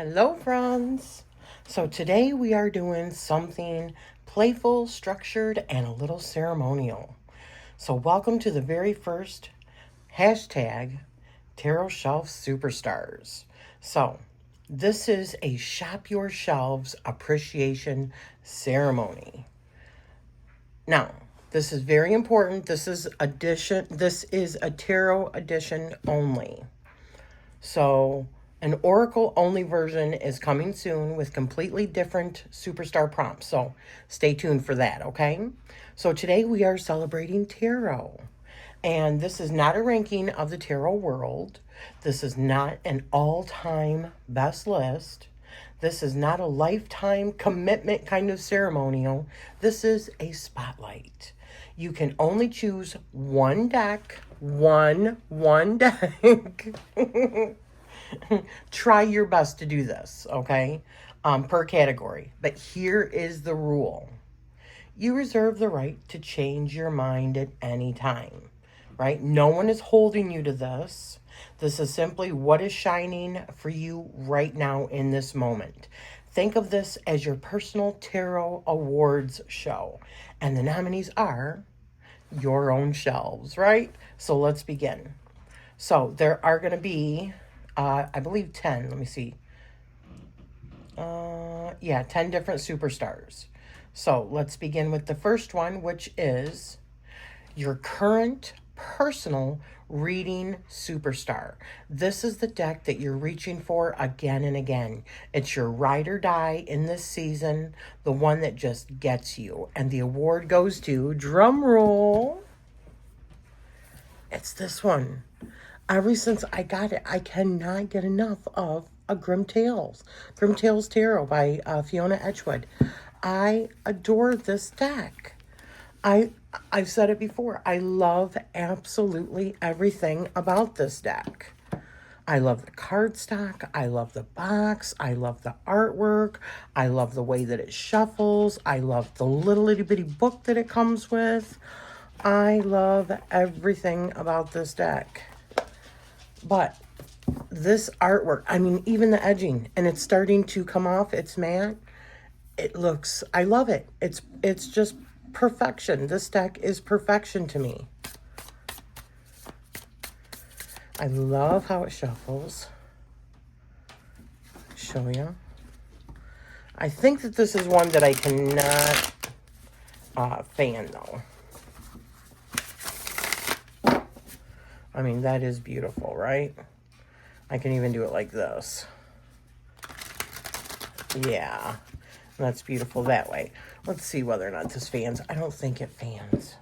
Hello, friends. So today we are doing something playful, structured, and a little ceremonial. So welcome to the very first hashtag Tarot Shelf Superstars. So this is a shop your shelves appreciation ceremony. Now, this is very important. This is a tarot edition only. So an Oracle only version is coming soon with completely different superstar prompts. So stay tuned for that, okay? So today we are celebrating tarot. And this is not a ranking of the tarot world. This is not an all-time best list. This is not a lifetime commitment kind of ceremonial. This is a spotlight. You can only choose one deck, one deck. Try your best to do this, okay? Per category. But here is the rule. You reserve the right to change your mind at any time, right? No one is holding you to this. This is simply what is shining for you right now in this moment. Think of this as your personal tarot awards show. And the nominees are your own shelves, right? So let's begin. So there are going to be, I believe 10, let me see. 10 different superstars. So let's begin with the first one, which is your current personal reading superstar. This is the deck that you're reaching for again and again. It's your ride or die in this season, the one that just gets you. And the award goes to, drum roll, it's this one. Ever since I got it, I cannot get enough of a Grim Tales Tarot by Fiona Edgewood. I adore this deck. I've said it before. I love absolutely everything about this deck. I love the cardstock. I love the box. I love the artwork. I love the way that it shuffles. I love the little itty bitty book that it comes with. I love everything about this deck. But this artwork, I mean, even the edging, and it's starting to come off, it's matte. It looks, I love it. It's just perfection. This deck is perfection to me. I love how it shuffles. Show you. I think that this is one that I cannot fan though. I mean, that is beautiful, right? I can even do it like this. Yeah, that's beautiful that way. Let's see whether or not this fans. I don't think it fans.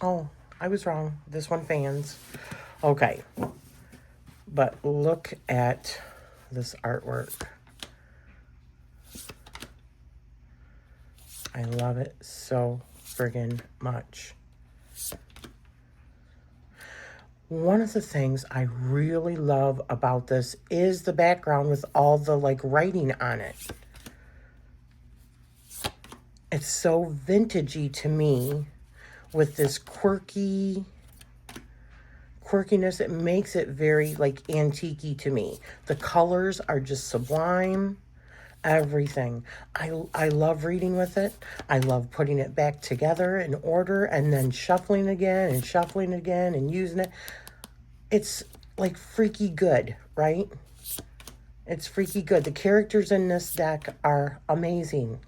Oh, I was wrong. This one fans. Okay. But look at this artwork. I love it so friggin' much. One of the things I really love about this is the background with all the writing on it. It's so vintagey to me with this quirkiness. It makes it very antique-y to me. The colors are just sublime. Everything. I love reading with it. I love putting it back together in order and then shuffling again and using it. It's freaky good, right? It's freaky good. The characters in this deck are amazing.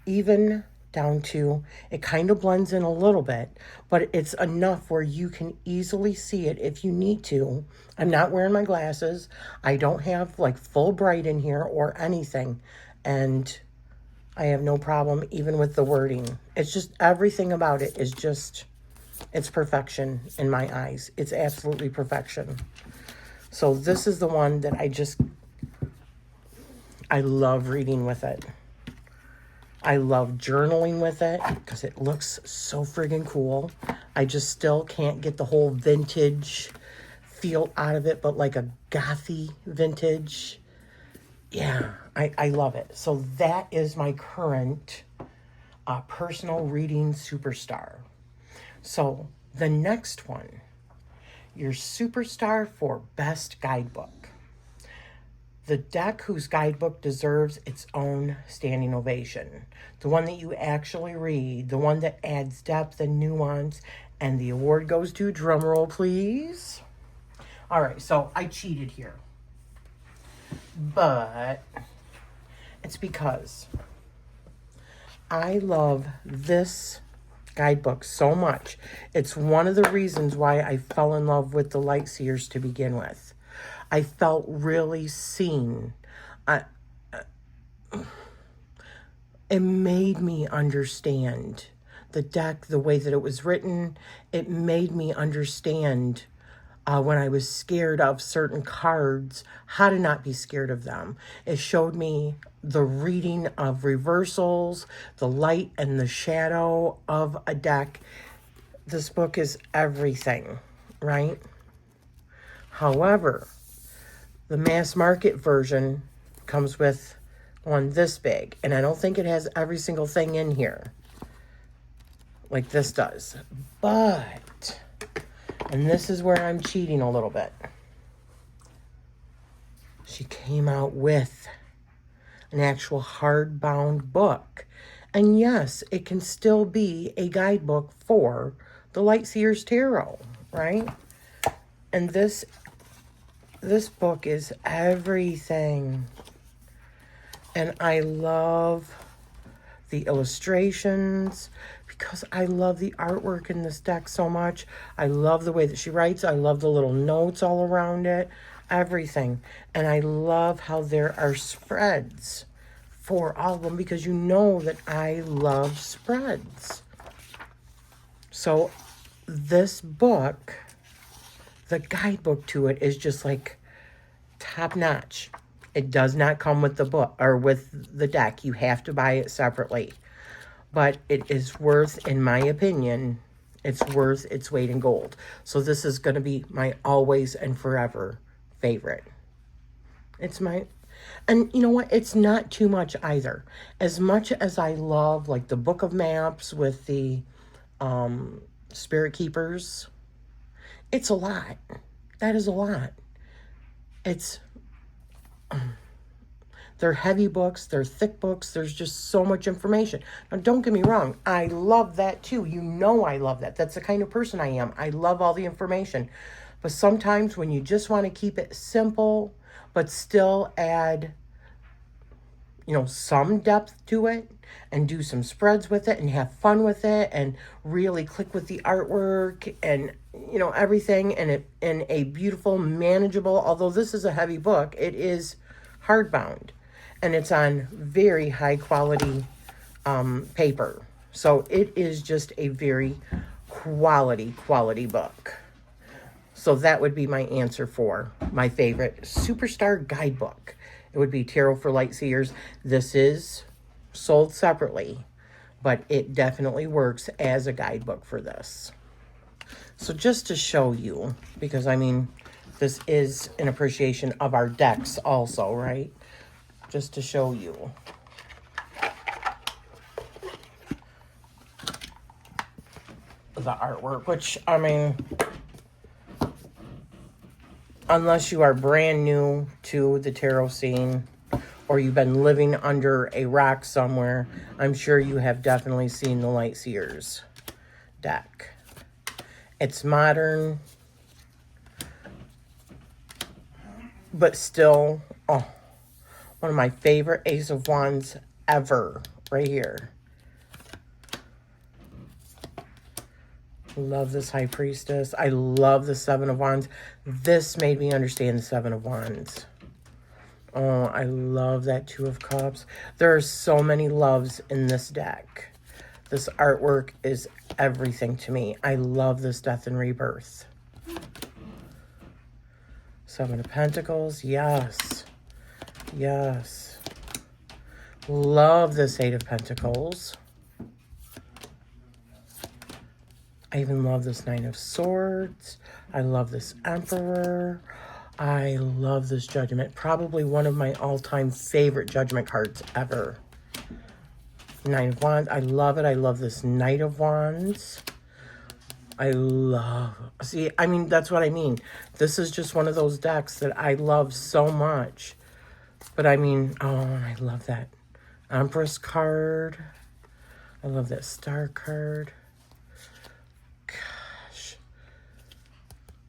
Even down to, it kind of blends in a little bit, but it's enough where you can easily see it if you need to. I'm not wearing my glasses. I don't have full bright in here or anything. And I have no problem even with the wording. It's just, everything about it is just, it's perfection in my eyes. It's absolutely perfection. So this is the one that I love reading with it. I love journaling with it because it looks so friggin' cool. I just still can't get the whole vintage feel out of it, but a gothy vintage. Yeah, I love it. So that is my current personal reading superstar. So the next one, your superstar for best guidebook. The deck whose guidebook deserves its own standing ovation. The one that you actually read, the one that adds depth and nuance, and the award goes to, drumroll please. All right, so I cheated here. But it's because I love this guidebook so much. It's one of the reasons why I fell in love with the Lightseers to begin with. I felt really seen. It made me understand the deck, the way that it was written. It made me understand when I was scared of certain cards, how to not be scared of them. It showed me the reading of reversals, the light and the shadow of a deck. This book is everything, right? However, the mass market version comes with one this big, and I don't think it has every single thing in here like this does. But, and this is where I'm cheating a little bit, she came out with an actual hardbound book. And yes, it can still be a guidebook for the Lightseers Tarot, right? And this book is everything. And I love the illustrations because I love the artwork in this deck so much. I love the way that she writes. I love the little notes all around it, everything. And I love how there are spreads for all of them because you know that I love spreads. So this book, the guidebook to it is just like top notch. It does not come with the book or with the deck. You have to buy it separately. But it is worth, in my opinion, it's worth its weight in gold. So this is going to be my always and forever favorite. It's my, and you know what? It's not too much either. As much as I love like the Book of Maps with the Spirit Keepers, it's a lot. That is a lot. It's, they're heavy books, they're thick books, there's just so much information. Now, don't get me wrong, I love that too. You know I love that. That's the kind of person I am. I love all the information. But sometimes when you just want to keep it simple, but still add, you know, some depth to it and do some spreads with it and have fun with it and really click with the artwork and, you know, everything and it in a beautiful, manageable, although this is a heavy book, it is hardbound and it's on very high quality paper. So it is just a very quality book. So that would be my answer for my favorite Superstar guidebook. It would be Tarot for Lightseers. This is sold separately, but it definitely works as a guidebook for this. So just to show you, because I mean, this is an appreciation of our decks also, right? Just to show you. The artwork, which, I mean, unless you are brand new to the tarot scene or you've been living under a rock somewhere, I'm sure you have definitely seen the Lightseers deck. It's modern, but still, oh, one of my favorite Ace of Wands ever, right here. Love this High Priestess. I love the Seven of Wands. This made me understand the Seven of Wands. Oh, I love that Two of Cups. There are so many loves in this deck. This artwork is everything to me. I love this Death and Rebirth. Seven of Pentacles. Yes. Yes. Love this Eight of Pentacles. I even love this Nine of Swords. I love this Emperor. I love this Judgment. Probably one of my all-time favorite Judgment cards ever. Nine of Wands. I love it. I love this Knight of Wands. I love, see, I mean, that's what I mean. This is just one of those decks that I love so much. But I mean, oh, I love that Empress card. I love that Star card. Gosh.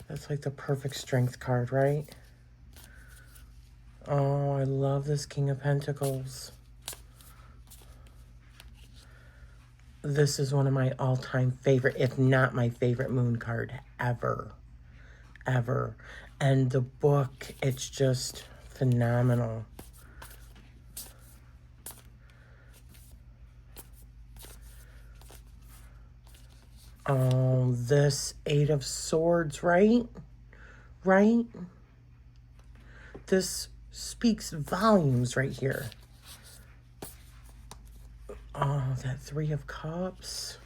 That's like the perfect strength card, right? Oh, I love this King of Pentacles. This is one of my all-time favorite, if not my favorite moon card ever. Ever. And the book, it's just phenomenal. Oh, this Eight of Swords, right? Right? This speaks volumes right here. Oh, that Three of Cups.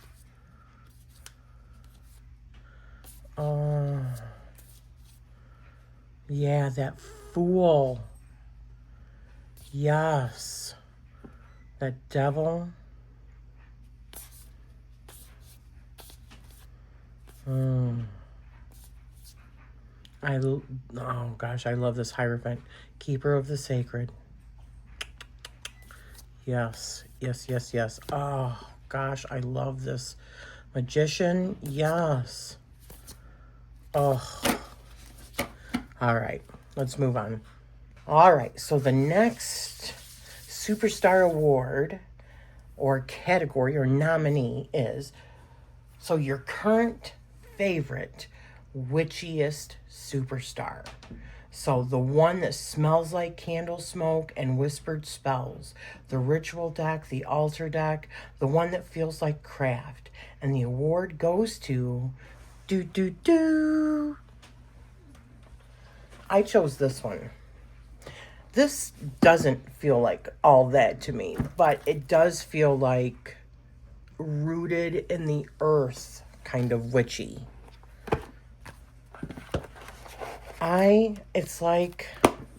Oh. Yeah, that Fool. Yes. That Devil. Oh gosh, I love this Hierophant. Keeper of the Sacred. Yes, yes, yes, yes. Oh gosh, I love this Magician. Yes. Oh. All right, let's move on. All right, so the next Superstar Award or category or nominee is, so your current favorite witchiest superstar. So the one that smells like candle smoke and whispered spells, the ritual deck, the altar deck, the one that feels like craft. And the award goes to I chose this one. This doesn't feel like all that to me, but it does feel like rooted in the earth, kind of witchy. It's like,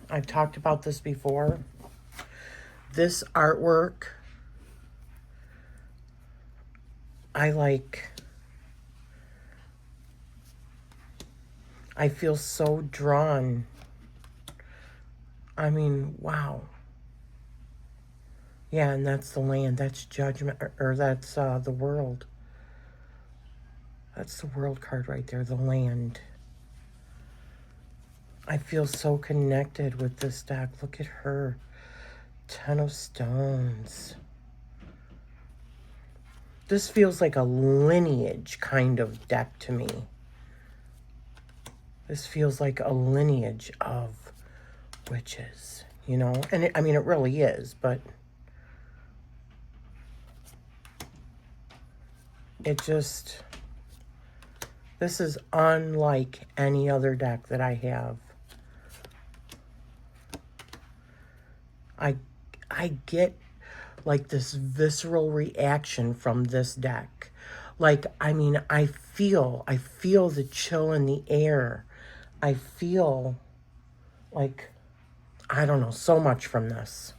I've talked about this before. This artwork, I feel so drawn. I mean, wow. Yeah, and that's the land. That's judgment, or that's the world. That's the world card right there, the land. I feel so connected with this deck. Look at her. 10 of Stones. This feels like a lineage kind of deck to me. This feels like a lineage of witches, you know? And it really is, but it just, this is unlike any other deck that I have. I get like this visceral reaction from this deck. Like, I feel the chill in the air. I feel like, I don't know, so much from this.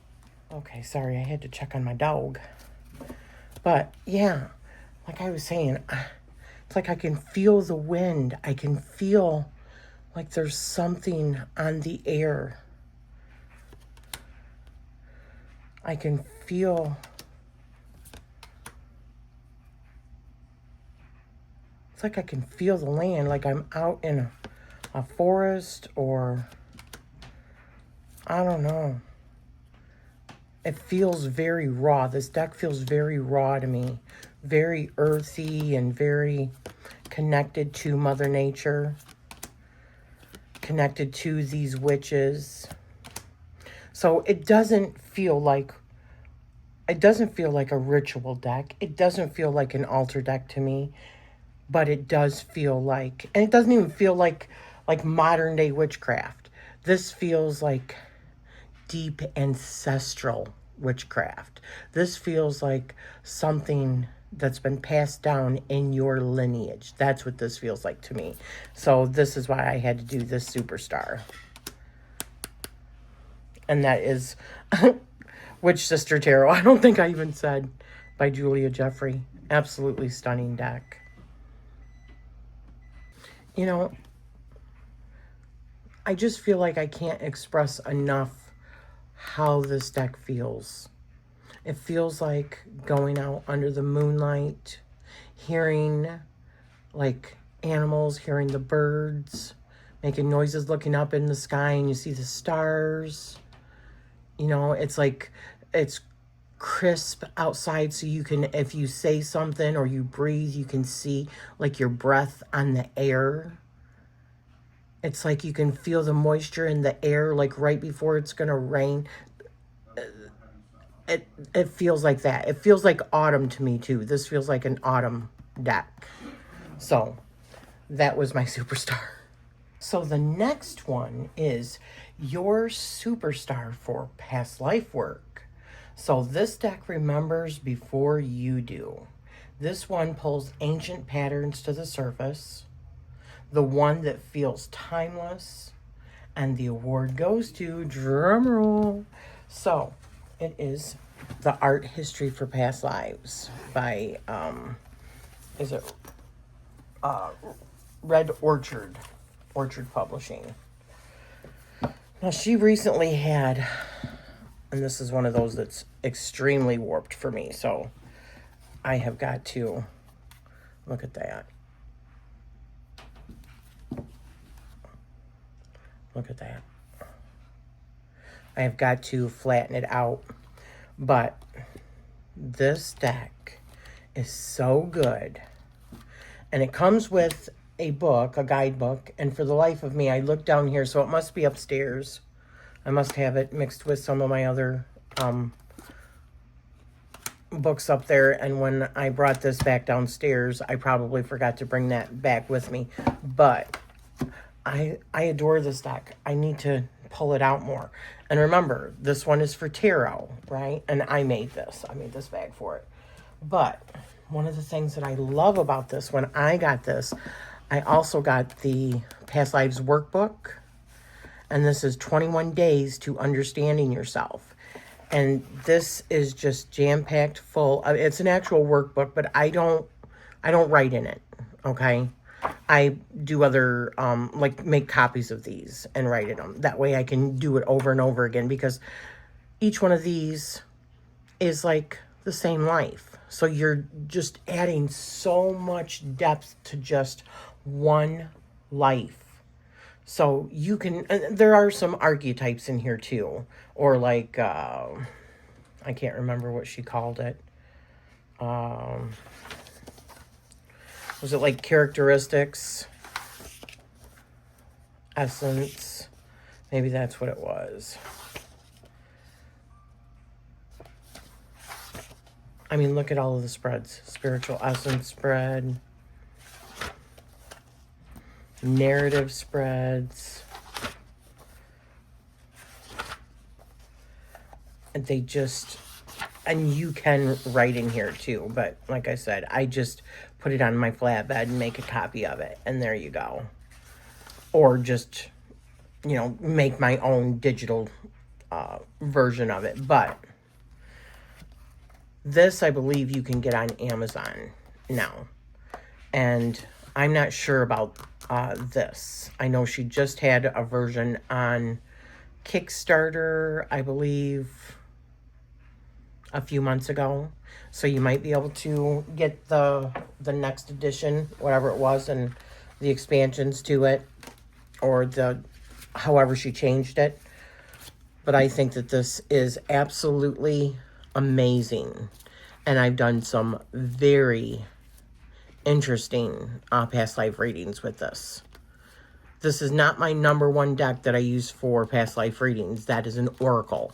Okay, sorry, I had to check on my dog. But yeah, like I was saying, it's like I can feel the wind. I can feel like there's something on the air. I can feel, it's like I can feel the land, like I'm out in a forest, or I don't know. It feels very raw. This deck feels very raw to me. Very earthy and very connected to Mother Nature. Connected to these witches. So it doesn't feel like a ritual deck. It doesn't feel like an altar deck to me. But it does feel like, and it doesn't even feel like modern day witchcraft. This feels like deep ancestral witchcraft. This feels like something that's been passed down in your lineage. That's what this feels like to me. So this is why I had to do this superstar. And that is Witch Sister Tarot. I don't think I even said, by Julia Jeffrey. Absolutely stunning deck. You know, I just feel like I can't express enough how this deck feels. It feels like going out under the moonlight, hearing like animals, hearing the birds, making noises, looking up in the sky, and you see the stars. You know, it's like, it's crisp outside, so you can, if you say something or you breathe, you can see like your breath on the air. It's like you can feel the moisture in the air, like right before it's gonna rain. It feels like that. It feels like autumn to me too. This feels like an autumn deck. So that was my superstar. So the next one is your superstar for past life work. So this deck remembers before you do. This one pulls ancient patterns to the surface. The one that feels timeless. And the award goes to, drumroll. So it is The Art History for Past Lives by, is it Red Orchard Publishing. Now, she recently had, and this is one of those that's extremely warped for me, so I have got to look at that. Look at that. I have got to flatten it out, but this deck is so good. And it comes with a book, a guidebook, and for the life of me, I looked down here, so it must be upstairs. I must have it mixed with some of my other books up there, and when I brought this back downstairs, I probably forgot to bring that back with me. But I adore this deck. I need to pull it out more. And remember, this one is for tarot, right? And I made this. I made this bag for it. But one of the things that I love about this, when I got this, I also got the Past Lives Workbook. And this is 21 Days to Understanding Yourself. And this is just jam-packed full. It's an actual workbook, but I don't write in it, okay? I do other, like make copies of these and write in them. That way I can do it over and over again, because each one of these is like the same life. So you're just adding so much depth to just one life. So you can, there are some archetypes in here too. Or like, I can't remember what she called it. Was it like characteristics? Essence? Maybe that's what it was. I mean, look at all of the spreads. Spiritual essence spread. Narrative spreads. And they just, and you can write in here too, but like I said, I just put it on my flatbed and make a copy of it, and there you go. Or just, you know, make my own digital version of it. But this, I believe you can get on Amazon now. And I'm not sure about this. I know she just had a version on Kickstarter, I believe, a few months ago. So you might be able to get the next edition, whatever it was, and the expansions to it, or the however she changed it. But I think that this is absolutely amazing. And I've done some very interesting past life readings with this. This is not my number one deck that I use for past life readings. That is an oracle.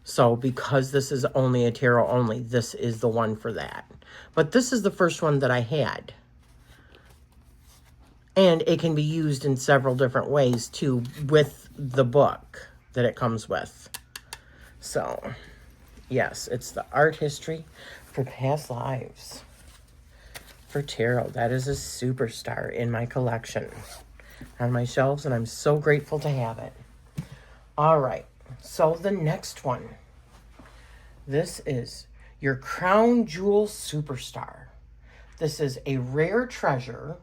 So because this is only a tarot only, this is the one for that. But this is the first one that I had. And it can be used in several different ways too, with the book that it comes with. So, yes, it's the Art History for Past Lives for tarot. That is a superstar in my collection on my shelves, and I'm so grateful to have it. All right, so the next one. This is your Crown Jewel Superstar. This is a rare treasure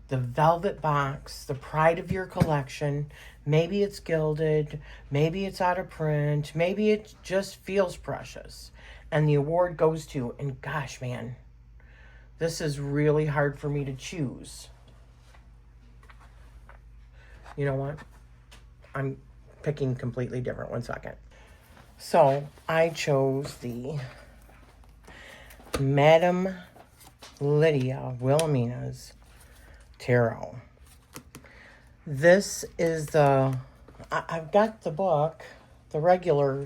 the velvet box, the pride of your collection. Maybe it's gilded, maybe it's out of print, maybe it just feels precious. And the award goes to, and gosh, man, this is really hard for me to choose. You know what? I'm picking completely different. 1 second. So I chose the Madame Lydia Wilhelmina's Tarot. This is the, I've got the book, the regular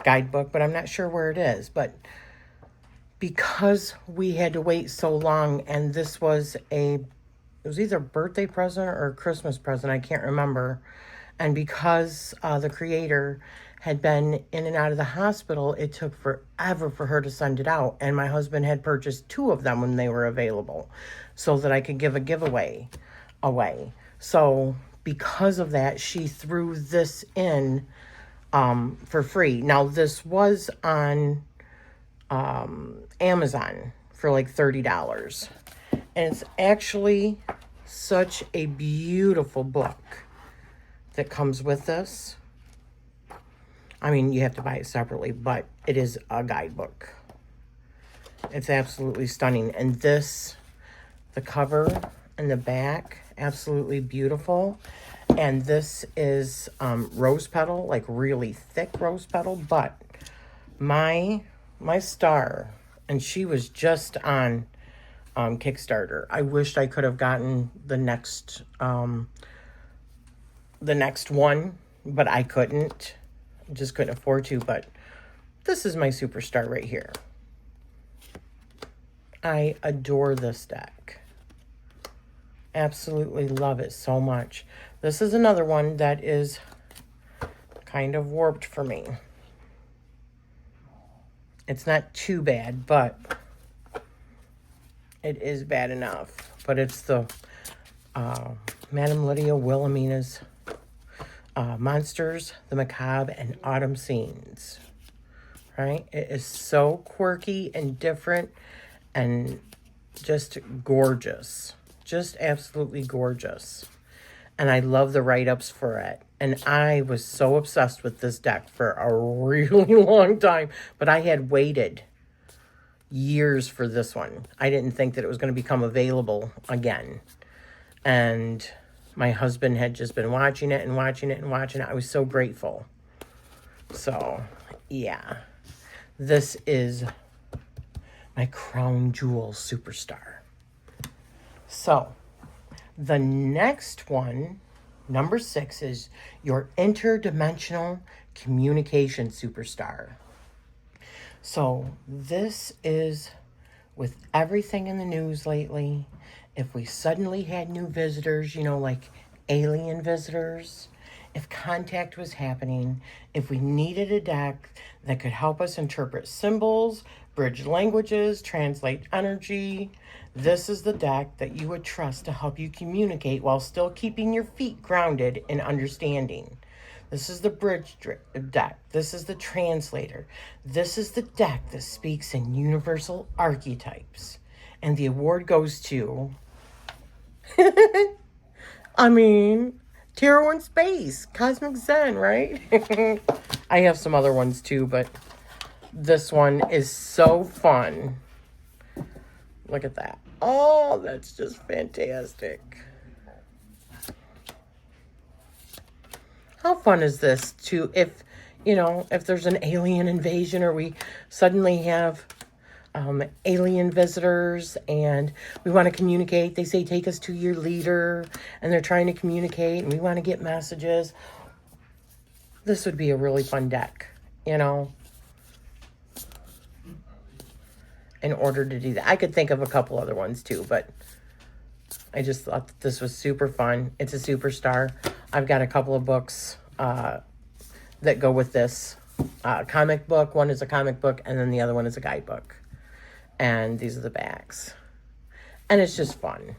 guidebook, but I'm not sure where it is. But because we had to wait so long, and this was it was either a birthday present or a Christmas present, I can't remember. And because the creator had been in and out of the hospital, it took forever for her to send it out. And my husband had purchased 2 of them when they were available so that I could give a giveaway away. So because of that, she threw this in for free. Now, this was on Amazon for like $30. And it's actually such a beautiful book that comes with this. I mean, you have to buy it separately, but it is a guidebook. It's absolutely stunning. And this, the cover and the back, absolutely beautiful. And this is rose petal, like really thick rose petal. But my star, and she was just on Kickstarter. I wished I could have gotten the next one, but I couldn't. Just couldn't afford to. But this is my superstar right here. I adore this deck. Absolutely love it so much. This is another one that is kind of warped for me. It's not too bad, but it is bad enough. But it's the Madame Lydia Wilhelmina's Monsters, the Macabre, and Autumn Scenes. Right? It is so quirky and different and just gorgeous. Just absolutely gorgeous. And I love the write-ups for it. And I was so obsessed with this deck for a really long time. But I had waited years for this one. I didn't think that it was going to become available again. And my husband had just been watching it and watching it and watching it. I was so grateful. So, yeah. This is my crown jewel superstar. So, the next one, number 6, is your interdimensional communication superstar. So, this is with everything in the news lately. If we suddenly had new visitors, you know, like alien visitors, if contact was happening, if we needed a deck that could help us interpret symbols, bridge languages, translate energy, this is the deck that you would trust to help you communicate while still keeping your feet grounded in understanding. This is the bridge deck. This is the translator. This is the deck that speaks in universal archetypes. And the award goes to, I mean, Tarot in Space, Cosmic Zen, right? I have some other ones too, but this one is so fun. Look at that. Oh, that's just fantastic. How fun is this to, if there's an alien invasion or we suddenly have alien visitors and we want to communicate. They say, take us to your leader, and they're trying to communicate and we want to get messages. This would be a really fun deck, in order to do that. I could think of a couple other ones too, but I just thought that this was super fun. It's a superstar. I've got a couple of books that go with this comic book. One is a comic book, and then the other one is a guidebook. And these are the backs. And it's just fun.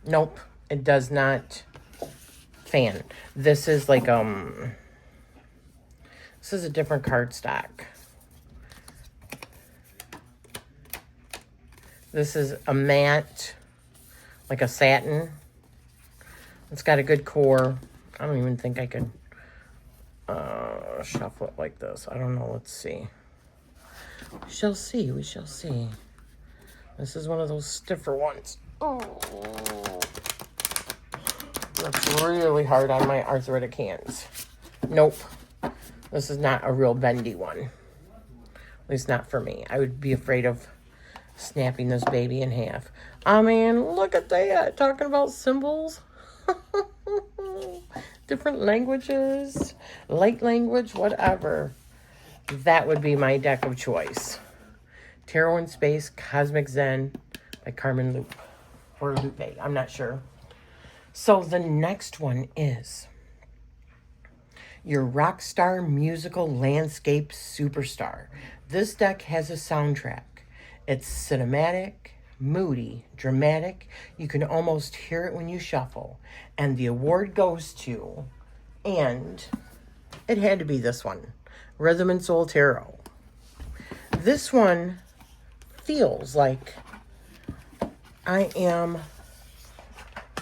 Nope, it does not fan. This is like, this is a different cardstock. This is a matte, like a satin. It's got a good core. I don't even think I could shuffle it like this. I don't know. Let's see. We shall see. We shall see. This is one of those stiffer ones. Oh, that's really hard on my arthritic hands. Nope. This is not a real bendy one. At least not for me. I would be afraid of snapping this baby in half. I mean, look at that. Talking about symbols. Different languages. Light language, whatever. That would be my deck of choice. Tarot in Space, Cosmic Zen by Carmen Lupe. Or Lupe, I'm not sure. So the next one is your Rockstar Musical Landscape Superstar. This deck has a soundtrack. It's cinematic, moody, dramatic. You can almost hear it when you shuffle. And the award goes to, and it had to be this one, Rhythm and Soul Tarot. This one feels like I am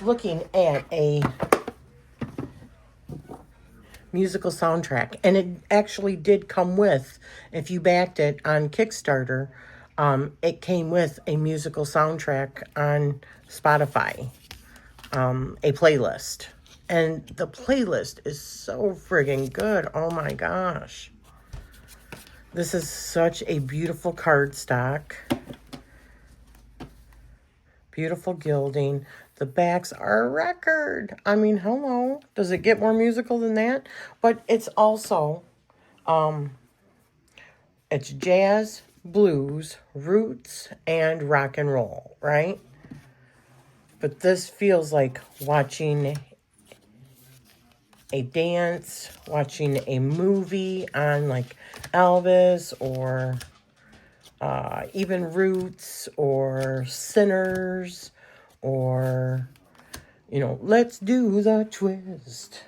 looking at a musical soundtrack, and it actually did come with, if you backed it on Kickstarter, it came with a musical soundtrack on Spotify, a playlist, and the playlist is so friggin' good. Oh my gosh, this is such a beautiful cardstock, beautiful gilding. The backs are a record. I mean, hello. Does it get more musical than that? But it's also, it's jazz, blues, roots, and rock and roll, right? But this feels like watching a dance, watching a movie on like Elvis or even Roots or Sinners or, you know, let's do the twist.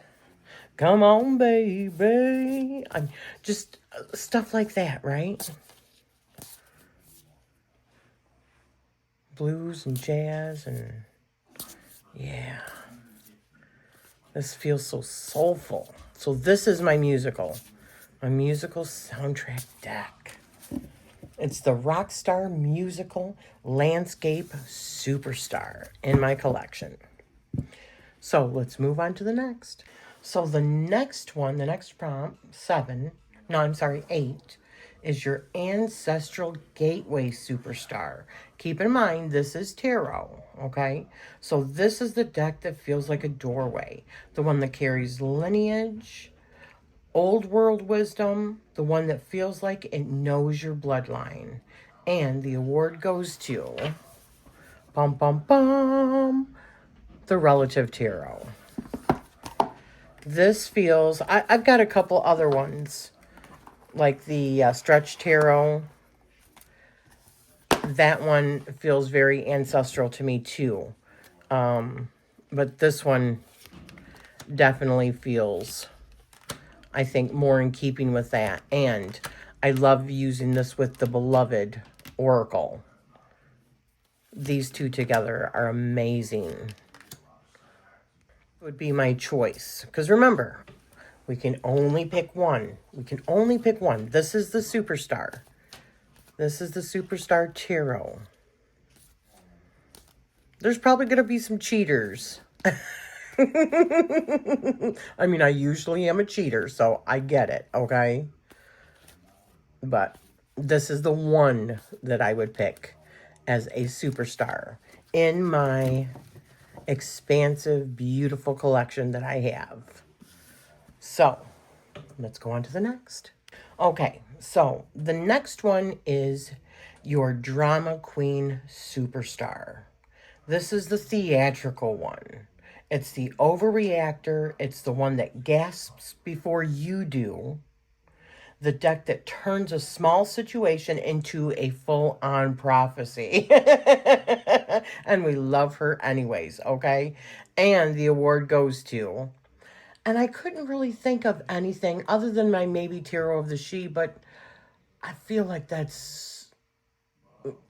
Come on, baby. I'm just stuff like that, right? Blues and jazz and yeah. This feels so soulful. So this is my musical soundtrack deck. It's the Rockstar Musical Landscape Superstar in my collection. So let's move on to the next. So the next one, the next prompt, 8, is your Ancestral Gateway Superstar. Keep in mind, this is tarot, okay? So this is the deck that feels like a doorway. The one that carries lineage, old world wisdom, the one that feels like it knows your bloodline. And the award goes to, bum, bum, bum, the Relative Tarot. This feels, I've got a couple other ones, like the Stretch Tarot. That one feels very ancestral to me too. But this one definitely feels, I think, more in keeping with that. And I love using this with the Beloved Oracle. These two together are amazing. Would be my choice. Because remember, we can only pick one. We can only pick one. This is the Superstar. This is the Superstar Tarot. There's probably going to be some cheaters. I mean, I usually am a cheater, so I get it, okay? But this is the one that I would pick as a superstar in my expansive, beautiful collection that I have. So, let's go on to the next. Okay, so the next one is your Drama Queen Superstar. This is the theatrical one. It's the overreactor. It's the one that gasps before you do. The deck that turns a small situation into a full-on prophecy. And we love her anyways, okay? And the award goes to, and I couldn't really think of anything other than my maybe Tarot of the She, but I feel like that's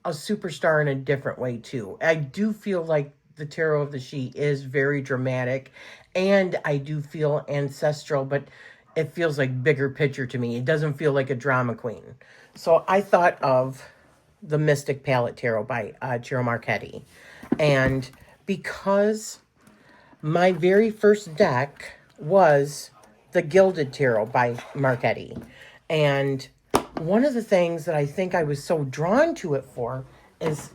a superstar in a different way too. I do feel like the Tarot of the She is very dramatic, and I do feel ancestral, but it feels like bigger picture to me. It doesn't feel like a drama queen. So I thought of the Mystic Palette Tarot by Ciro Marchetti. And because my very first deck was the Gilded Tarot by Marchetti. And one of the things that I think I was so drawn to it for is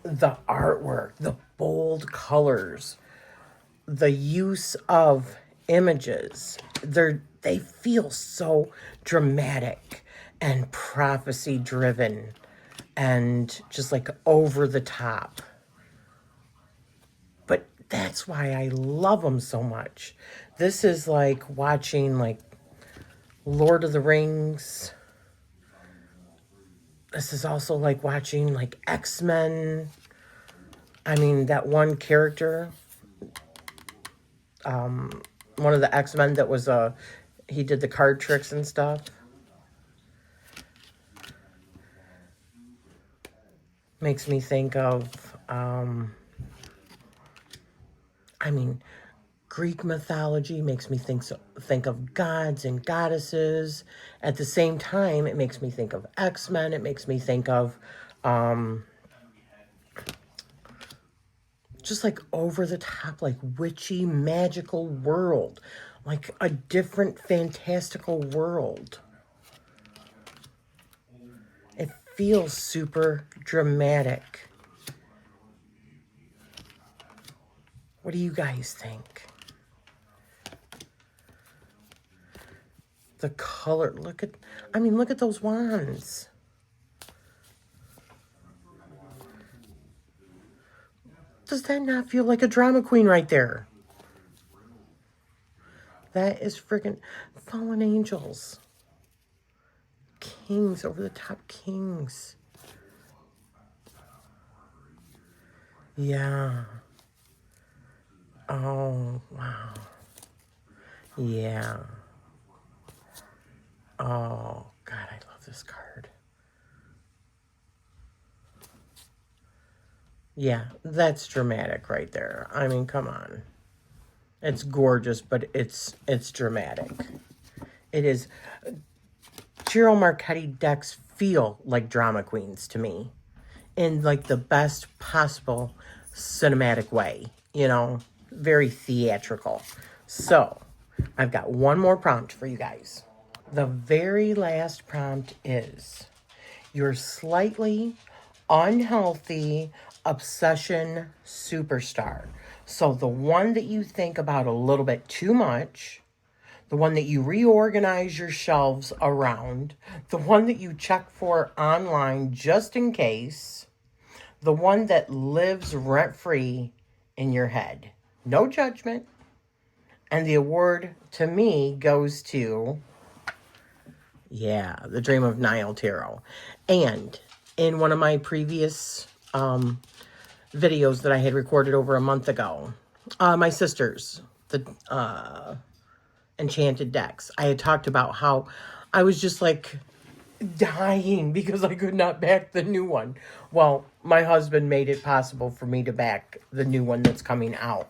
the artwork, the bold colors, the use of images. They feel so dramatic and prophecy driven and just like over the top. But that's why I love them so much. This is like watching like Lord of the Rings. This is also like watching like X-Men. I mean, that one character, one of the X-Men that was he did the card tricks and stuff. Makes me think of, I mean, Greek mythology makes me think of gods and goddesses. At the same time, it makes me think of X-Men. It makes me think of just like over the top, like witchy, magical world, like a different fantastical world. It feels super dramatic. What do you guys think? The color, look at those wands. Does that not feel like a drama queen right there? That is freaking fallen angels. Kings, over the top kings. Yeah. Oh, wow. Yeah. Oh, God, I love this card. Yeah, that's dramatic right there. I mean, come on. It's gorgeous, but it's dramatic. It is. Ciro Marchetti decks feel like drama queens to me in like the best possible cinematic way, you know, very theatrical. So I've got one more prompt for you guys. The very last prompt is your slightly unhealthy obsession superstar. So the one that you think about a little bit too much, the one that you reorganize your shelves around, the one that you check for online just in case, the one that lives rent-free in your head. No judgment. And the award to me goes to, yeah, the Dream of Nile Tarot. And in one of my previous videos that I had recorded over a month ago, my sisters, the enchanted decks, I had talked about how I was just like dying because I could not back the new one. Well, my husband made it possible for me to back the new one that's coming out.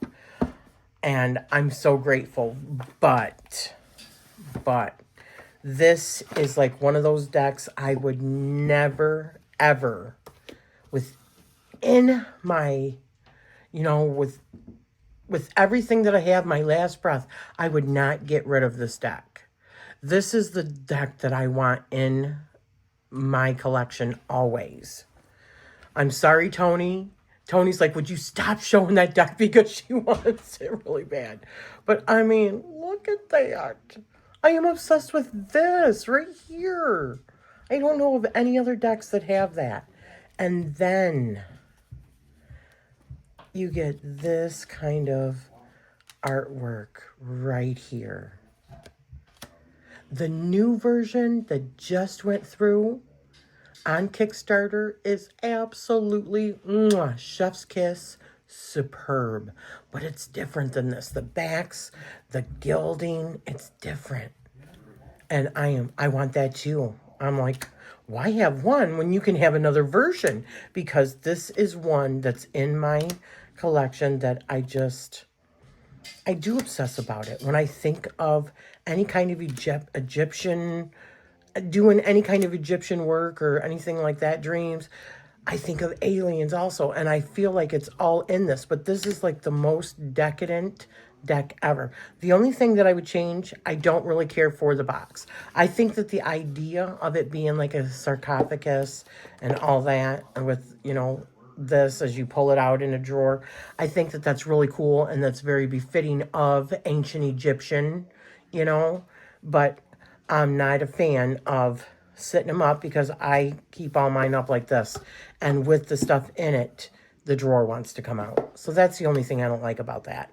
And I'm so grateful. But this is like one of those decks I would never, ever, within my, you know, with everything that I have, my last breath, I would not get rid of this deck. This is the deck that I want in my collection always. I'm sorry, Tony. Tony's like, would you stop showing that deck because she wants it really bad. But I mean, look at that. I am obsessed with this right here. I don't know of any other decks that have that. And then you get this kind of artwork right here. The new version that just went through on Kickstarter is absolutely chef's kiss, superb. But it's different than this. The backs, the gilding, it's different. And I want that too. I'm like, why have one when you can have another version? Because this is one that's in my collection that I do obsess about it. When I think of any kind of Egyptian, doing any kind of Egyptian work or anything like that, dreams, I think of aliens also. And I feel like it's all in this, but this is like the most decadent deck ever. The only thing that I would change, I don't really care for the box. I think that the idea of it being like a sarcophagus and all that, and with, you know, this as you pull it out in a drawer, I think that that's really cool and that's very befitting of ancient Egyptian, you know, but I'm not a fan of sitting them up because I keep all mine up like this, and with the stuff in it, the drawer wants to come out. So that's the only thing I don't like about that.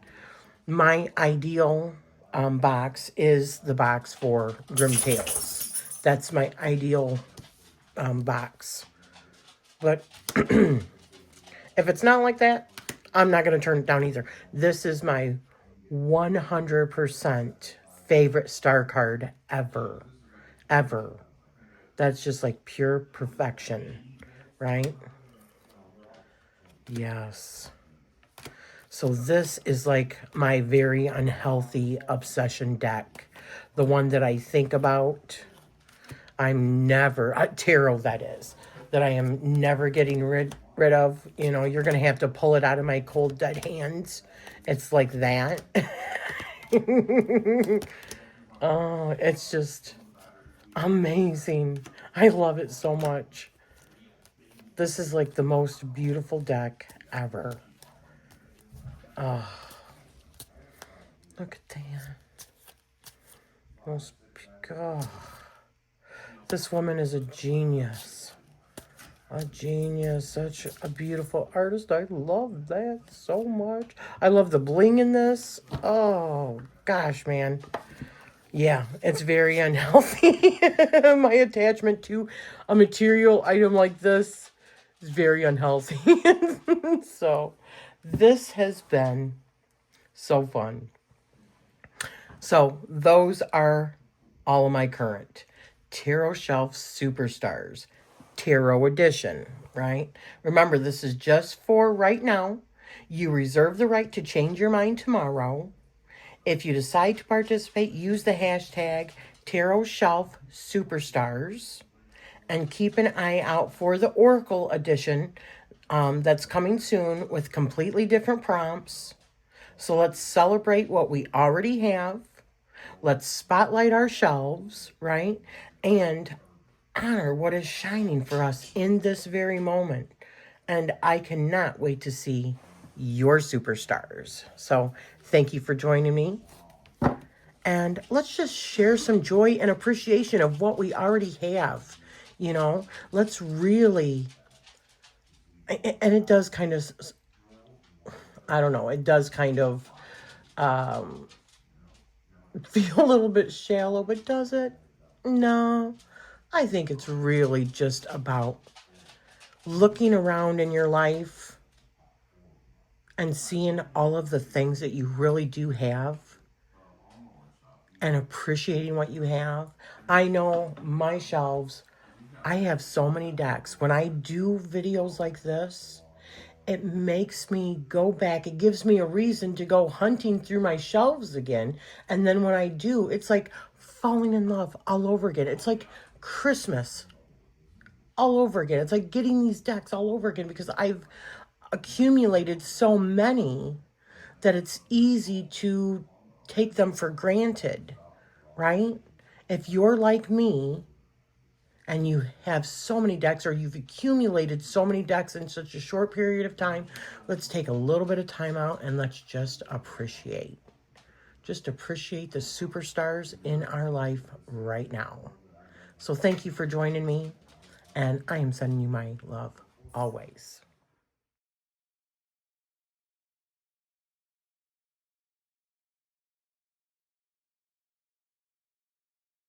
My ideal box is the box for Grim Tales. That's my ideal box. But if it's not like that, I'm not going to turn it down either. This is my 100% favorite star card ever. Ever. That's just like pure perfection, right? Yes. So this is like my very unhealthy obsession deck. The one that I think about. I'm never, tarot that is, that I am never getting rid of. You know, you're going to have to pull it out of my cold dead hands. It's like that. Oh, it's just amazing. I love it so much. This is like the most beautiful deck ever. Oh, look at that. Most, oh. This woman is a genius. A genius. Such a beautiful artist. I love that so much. I love the bling in this. Oh, gosh, man. Yeah, it's very unhealthy. My attachment to a material item like this is very unhealthy. So, this has been so fun. So, those are all of my current Tarot Shelf Superstars Tarot Edition, right? Remember, this is just for right now. You reserve the right to change your mind tomorrow. If you decide to participate, use the hashtag Tarot Shelf Superstars and keep an eye out for the Oracle Edition that's coming soon with completely different prompts. So let's celebrate what we already have. Let's spotlight our shelves, right? And honor what is shining for us in this very moment. And I cannot wait to see your superstars. So thank you for joining me. And let's just share some joy and appreciation of what we already have. You know, let's really, and it does kind of, I don't know, it does kind of feel a little bit shallow, but does it? No, I think it's really just about looking around in your life and seeing all of the things that you really do have and appreciating what you have. I know my shelves, I have so many decks. When I do videos like this, it makes me go back. It gives me a reason to go hunting through my shelves again. And then when I do, it's like falling in love all over again. It's like Christmas all over again. It's like getting these decks all over again because I've accumulated so many that it's easy to take them for granted, right? If you're like me and you have so many decks or you've accumulated so many decks in such a short period of time, let's take a little bit of time out and let's just appreciate. Just appreciate the superstars in our life right now. So thank you for joining me, and I am sending you my love always.